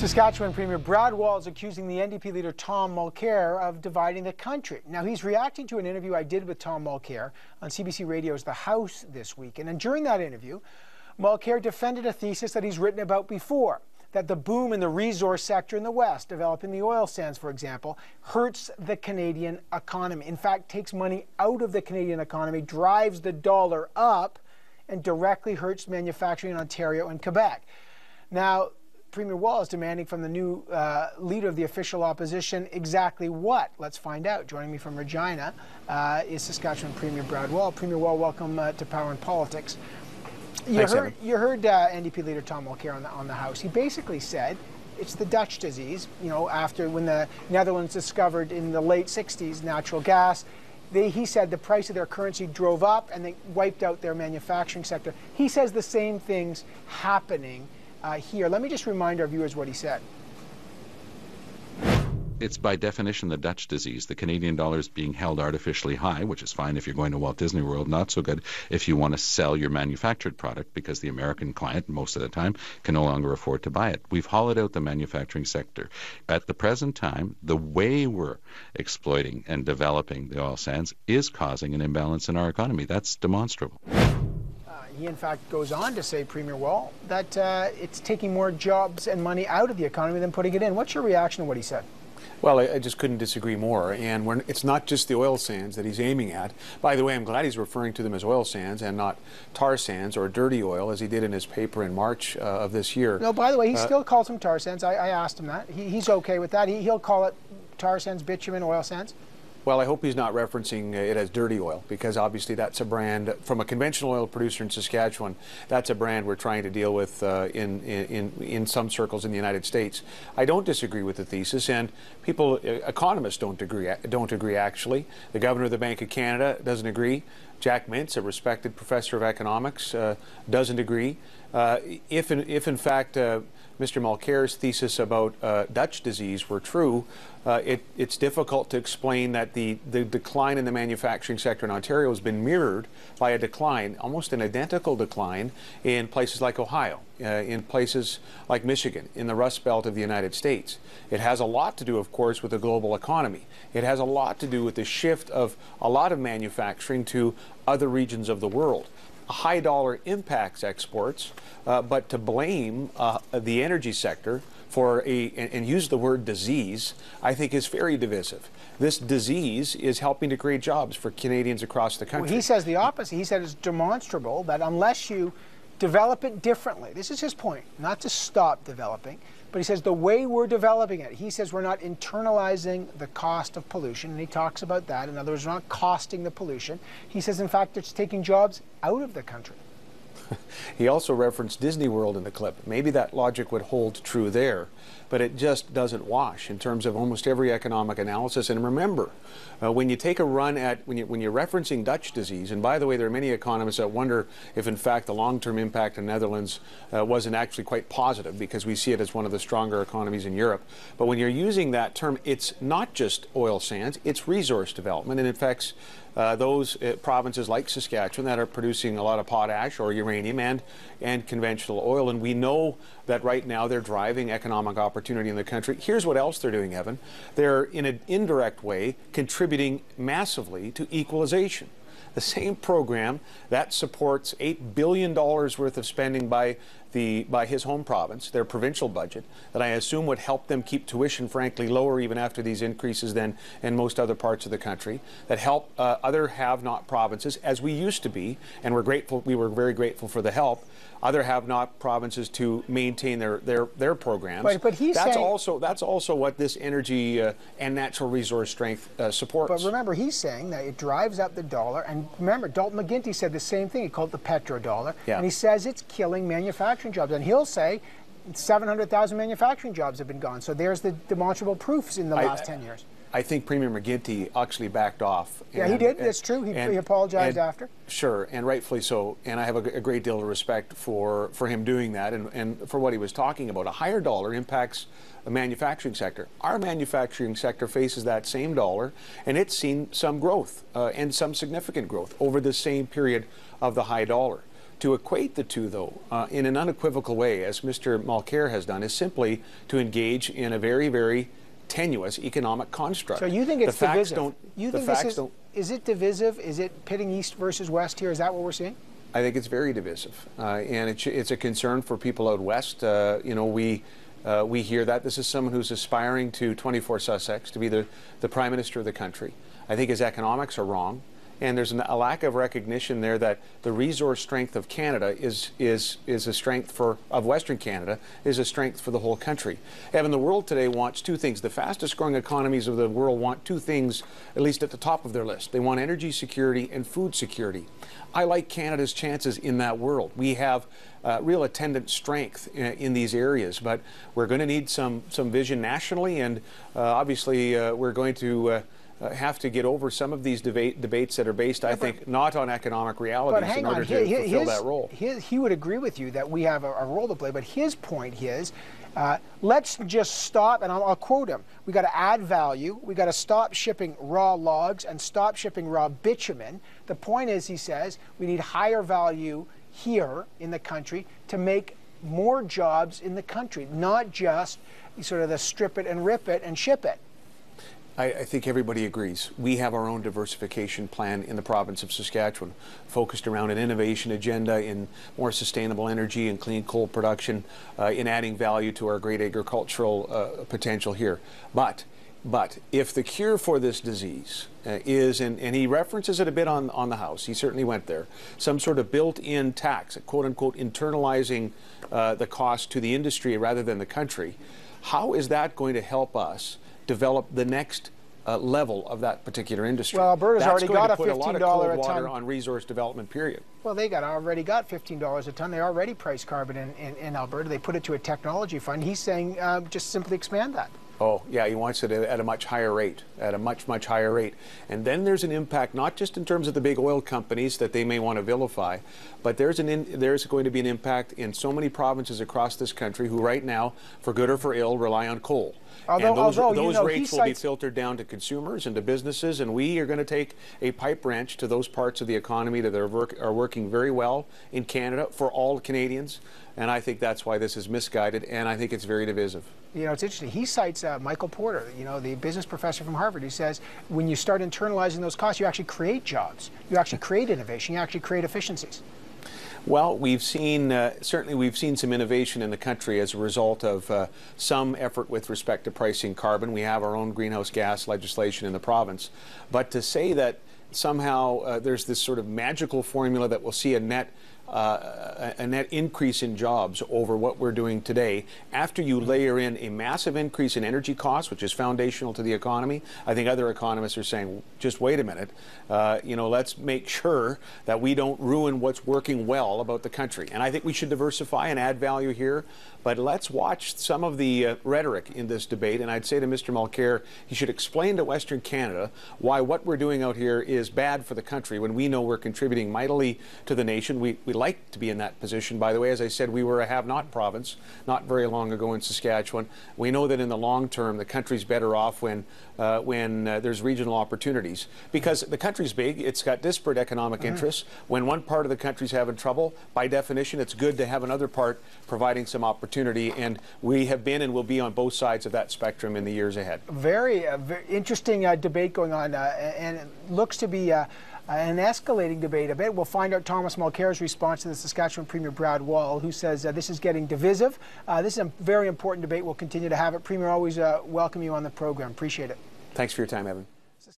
Saskatchewan Premier Brad Wall is accusing the NDP leader Tom Mulcair of dividing the country. Now, he's reacting to an interview I did with Tom Mulcair on CBC Radio's The House this week. And during that interview, Mulcair defended a thesis that he's written about before, that the boom in the resource sector in the West, developing the oil sands, for example, hurts the Canadian economy. In fact, takes money out of the Canadian economy, drives the dollar up, and directly hurts manufacturing in Ontario and Quebec. Now, Premier Wall is demanding from the new leader of the official opposition exactly what? Let's find out. Joining me from Regina is Saskatchewan Premier Brad Wall. Premier Wall, welcome to Power and Politics. You heard NDP leader Tom Mulcair on the House. He basically said it's the Dutch disease. You know, after when the Netherlands discovered in the late 60s natural gas, he said the price of their currency drove up and they wiped out their manufacturing sector. He says the same thing's happening here. Let me just remind our viewers what he said. It's by definition the Dutch disease. The Canadian dollar is being held artificially high, which is fine if you're going to Walt Disney World, not so good if you want to sell your manufactured product because the American client, most of the time, can no longer afford to buy it. We've hollowed out the manufacturing sector. At the present time, the way we're exploiting and developing the oil sands is causing an imbalance in our economy. That's demonstrable. He, in fact, goes on to say, Premier Wall, that it's taking more jobs and money out of the economy than putting it in. What's your reaction to what he said? Well, I just couldn't disagree more. And it's not just the oil sands that he's aiming at. By the way, I'm glad he's referring to them as oil sands and not tar sands or dirty oil, as he did in his paper in March of this year. No, by the way, he still calls them tar sands. I asked him that. He's okay with that. He'll call it tar sands, bitumen, oil sands. Well, I hope he's not referencing it as dirty oil, because obviously that's a brand from a conventional oil producer in Saskatchewan. That's a brand we're trying to deal with in some circles in the United States. I don't disagree with the thesis, and economists don't agree actually. The governor of the Bank of Canada doesn't agree. Jack Mintz, a respected professor of economics, doesn't agree. If in fact Mr. Mulcair's thesis about Dutch disease were true, it's difficult to explain that the decline in the manufacturing sector in Ontario has been mirrored by a decline, almost an identical decline, in places like Ohio, in places like Michigan, in the Rust Belt of the United States. It has a lot to do, of course, with the global economy. It has a lot to do with the shift of a lot of manufacturing to other regions of the world. A high dollar impacts exports, but to blame the energy sector for and use the word disease, I think is very divisive. This disease is helping to create jobs for Canadians across the country. Well, he says the opposite. He said it's demonstrable that unless you develop it differently, this is his point, not to stop developing, but he says the way we're developing it, he says we're not internalizing the cost of pollution, and he talks about that. In other words, we're not costing the pollution. He says, in fact, it's taking jobs out of the country. He also referenced Disney World in the clip. Maybe that logic would hold true there, but it just doesn't wash in terms of almost every economic analysis. And remember, when you take a run at, when you're referencing Dutch disease, and by the way, there are many economists that wonder if in fact the long-term impact in the Netherlands wasn't actually quite positive, because we see it as one of the stronger economies in Europe. But when you're using that term, it's not just oil sands, it's resource development, and it affects those provinces like Saskatchewan that are producing a lot of potash or uranium and conventional oil. And we know that right now they're driving economic opportunity in the country. Here's what else they're doing, Evan. They're, in an indirect way, contributing massively to equalization. The same program that supports $8 billion worth of spending by his home province, their provincial budget, that I assume would help them keep tuition, frankly, lower even after these increases than in most other parts of the country, that help other have-not provinces, as we used to be, and we were very grateful for the help, other have-not provinces to maintain their programs. But he's that's saying, that's also what this energy and natural resource strength supports. But remember, he's saying that it drives up the dollar, and remember, Dalton McGuinty said the same thing. He called it the petrodollar, and he says it's killing manufacturing jobs, and he'll say 700,000 manufacturing jobs have been gone. So there's the demonstrable proofs in the last 10 years. I think Premier McGuinty actually backed off. Yeah, he did. That's true. He apologized after. Sure, and rightfully so. And I have a great deal of respect for him doing that and for what he was talking about. A higher dollar impacts the manufacturing sector. Our manufacturing sector faces that same dollar, and it's seen some growth and some significant growth over the same period of the high dollar. To equate the two, though, in an unequivocal way, as Mr. Mulcair has done, is simply to engage in a very, very tenuous economic construct. So you think it's divisive? Is it divisive? Is it pitting East versus West here? Is that what we're seeing? I think it's very divisive, and it's a concern for people out west. You know, we hear that. This is someone who's aspiring to 24 Sussex, to be the Prime Minister of the country. I think his economics are wrong. And there's a lack of recognition there that the resource strength of Canada is a strength of Western Canada, is a strength for the whole country. Evan, the world today wants two things. The fastest growing economies of the world want two things, at least at the top of their list. They want energy security and food security. I like Canada's chances in that world. We have real attendant strength in these areas, but we're going to need some vision nationally, and obviously we're going to have to get over some of these debates that are based, I think, not on economic realities in order to fulfill that role. He would agree with you that we have a role to play, but his point is, let's just stop, and I'll quote him, we got to add value, we got to stop shipping raw logs and stop shipping raw bitumen. The point is, he says, we need higher value here in the country to make more jobs in the country, not just sort of the strip it and rip it and ship it. I think everybody agrees. We have our own diversification plan in the province of Saskatchewan, focused around an innovation agenda in more sustainable energy and clean coal production, in adding value to our great agricultural potential here. But if the cure for this disease is, and he references it a bit on the House, he certainly went there, some sort of built-in tax, quote-unquote internalizing the cost to the industry rather than the country, how is that going to help us develop the next level of that particular industry? Well, Alberta's already got a $15 a lot of cold a water ton on resource development, period. Well, they already got $15 a ton. They already price carbon in Alberta. They put it to a technology fund. He's saying just simply expand that. Oh, yeah, he wants it at a much higher rate, at a much, much higher rate. And then there's an impact, not just in terms of the big oil companies that they may want to vilify, but there's going to be an impact in so many provinces across this country who right now, for good or for ill, rely on coal. Those rates will be filtered down to consumers and to businesses, and we are going to take a pipe wrench to those parts of the economy that are working very well in Canada for all Canadians, and I think that's why this is misguided, and I think it's very divisive. You know, it's interesting. He cites Michael Porter, you know, the business professor from Harvard, who says when you start internalizing those costs, you actually create jobs, you actually create innovation, you actually create efficiencies. Well, we've seen, certainly we've seen some innovation in the country as a result of some effort with respect to pricing carbon. We have our own greenhouse gas legislation in the province. But to say that somehow there's this sort of magical formula that will see a net increase in jobs over what we're doing today, after you layer in a massive increase in energy costs, which is foundational to the economy, I think other economists are saying, just wait a minute, you know, let's make sure that we don't ruin what's working well about the country. And I think we should diversify and add value here, but let's watch some of the rhetoric in this debate. And I'd say to Mr. Mulcair, he should explain to Western Canada why what we're doing out here is bad for the country when we know we're contributing mightily to the nation. We like to be in that position. By the way, as I said, we were a have-not province not very long ago in Saskatchewan. We know that in the long term, the country's better off when there's regional opportunities. Because the country's big, it's got disparate economic interests. When one part of the country's having trouble, by definition, it's good to have another part providing some opportunity. And we have been and will be on both sides of that spectrum in the years ahead. Very interesting debate going on, and it looks to be an escalating debate a bit. We'll find out Thomas Mulcair's response to the Saskatchewan Premier Brad Wall, who says this is getting divisive. This is a very important debate. We'll continue to have it. Premier, always welcome you on the program. Appreciate it. Thanks for your time, Evan.